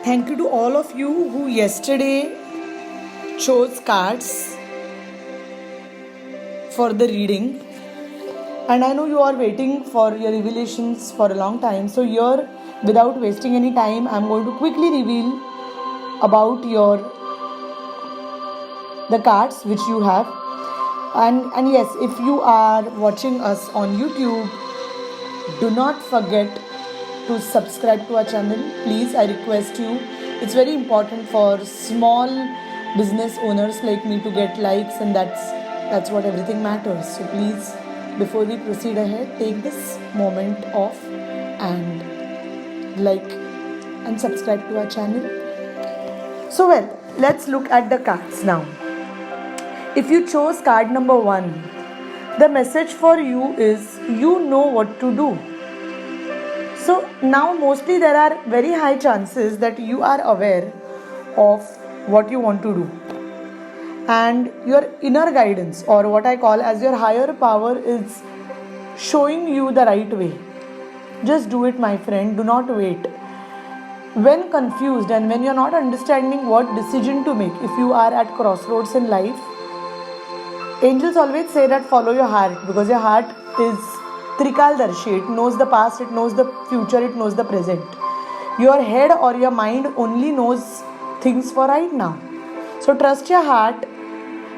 Thank you to all of you who yesterday chose cards for the reading. And I know you are waiting for your revelations for a long time. So here, without wasting any time, I'm going to quickly reveal about the cards which you have. And yes, if you are watching us on YouTube, do not forget to subscribe to our channel. Please, I request you. It's very important for small business owners like me to get likes, and that's what everything matters. So please, before we proceed ahead, take this moment off and like and subscribe to our channel. So let's look at the cards now. If you chose card number 1, the message for you is you know what to do. So now mostly there are very high chances that you are aware of what you want to do. And your inner guidance, or what I call as your higher power, is showing you the right way. Just do it, my friend. Do not wait. When confused and when you're not understanding what decision to make, if you are at crossroads in life, angels always say that follow your heart, because your heart is Trikaldarshi. It knows the past, it knows the future, it knows the present. Your head or your mind only knows things for right now. So trust your heart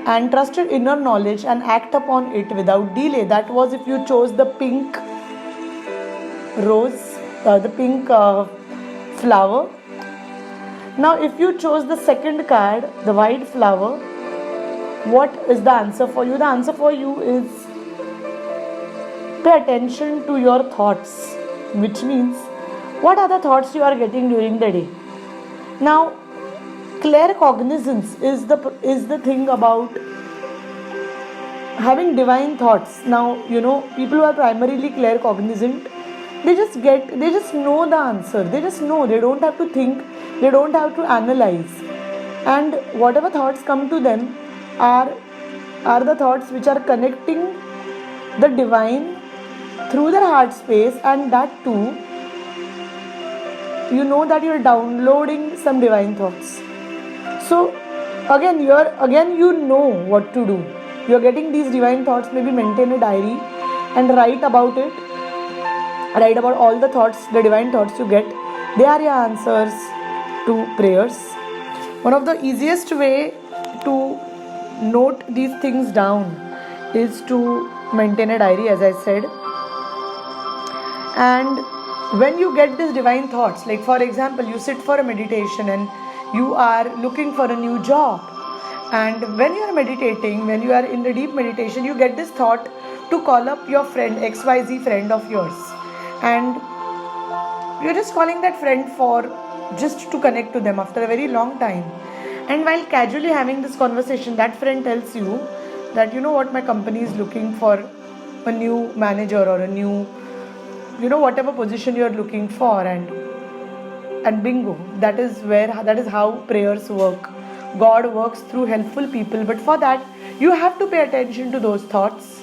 and trust your inner knowledge and act upon it without delay. That was if you chose the pink rose, the pink flower. Now if you chose the second card, the white flower, what is the answer for you? The answer for you is pay attention to your thoughts, which means what are the thoughts you are getting during the day. Now, claircognizance is the thing about having divine thoughts. Now, people who are primarily claircognizant, they just know the answer. They just know. They don't have to think. They don't have to analyze. And whatever thoughts come to them are the thoughts which are connecting the divine through their heart space, and that too, you know that you're downloading some divine thoughts. So again you know what to do. You're getting these divine thoughts. Maybe maintain a diary and write about it. Write about all the thoughts, the divine thoughts you get. They are your answers to prayers. One of the easiest way to note these things down is to maintain a diary, as I said. And when you get these divine thoughts, like for example, you sit for a meditation and you are looking for a new job, and when you are meditating, when you are in the deep meditation, you get this thought to call up your friend, XYZ friend of yours, and you're just calling that friend for just to connect to them after a very long time. And while casually having this conversation, that friend tells you that, my company is looking for a new manager or a new, whatever position you're looking for, and bingo, that is how prayers work. God works through helpful people, but for that you have to pay attention to those thoughts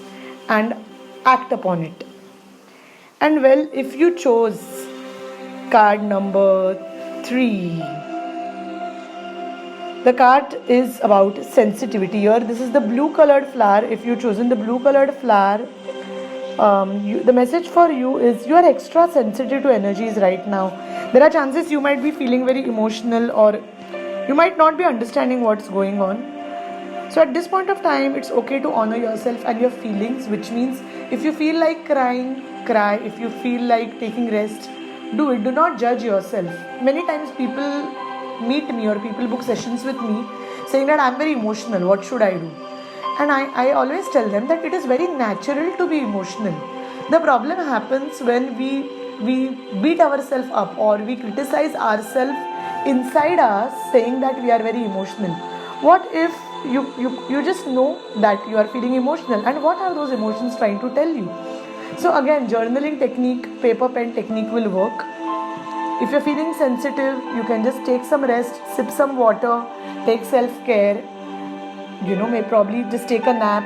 and act upon it. And if you chose card number 3, the card is about sensitivity. Here, this is the blue colored flower. If you've chosen the blue colored flower, the message for you is you are extra sensitive to energies right now. There are chances you might be feeling very emotional, or you might not be understanding what's going on. So at this point of time, it's okay to honor yourself and your feelings, which means if you feel like crying, cry. If you feel like taking rest, do it. Do not judge yourself. Many times people meet me or people book sessions with me saying that I'm very emotional, what should I do? And I always tell them that it is very natural to be emotional. The problem happens when we beat ourselves up or we criticize ourselves inside us, saying that we are very emotional. What if you just know that you are feeling emotional, and what are those emotions trying to tell you? So again, journaling technique, paper pen technique will work. If you're feeling sensitive, you can just take some rest, sip some water, take self-care, may probably just take a nap,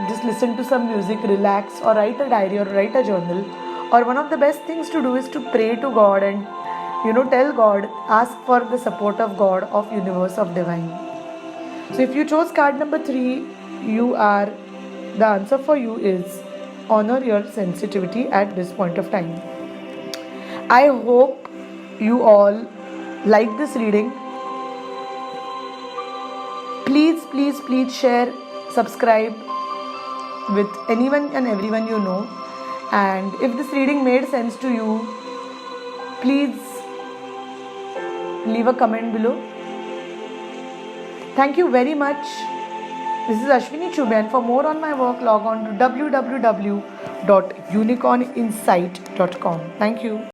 just listen to some music, relax, or write a diary or write a journal. Or one of the best things to do is to pray to God and tell God, ask for the support of God, of universe, of divine. So if you chose card number 3, the answer for you is honor your sensitivity at this point of time. I hope you all like this reading. Please share, subscribe with anyone and everyone you know. And if this reading made sense to you, please leave a comment below. Thank you very much. This is Ashwini Chube, and for more on my work, log on to www.unicorninsight.com. Thank you.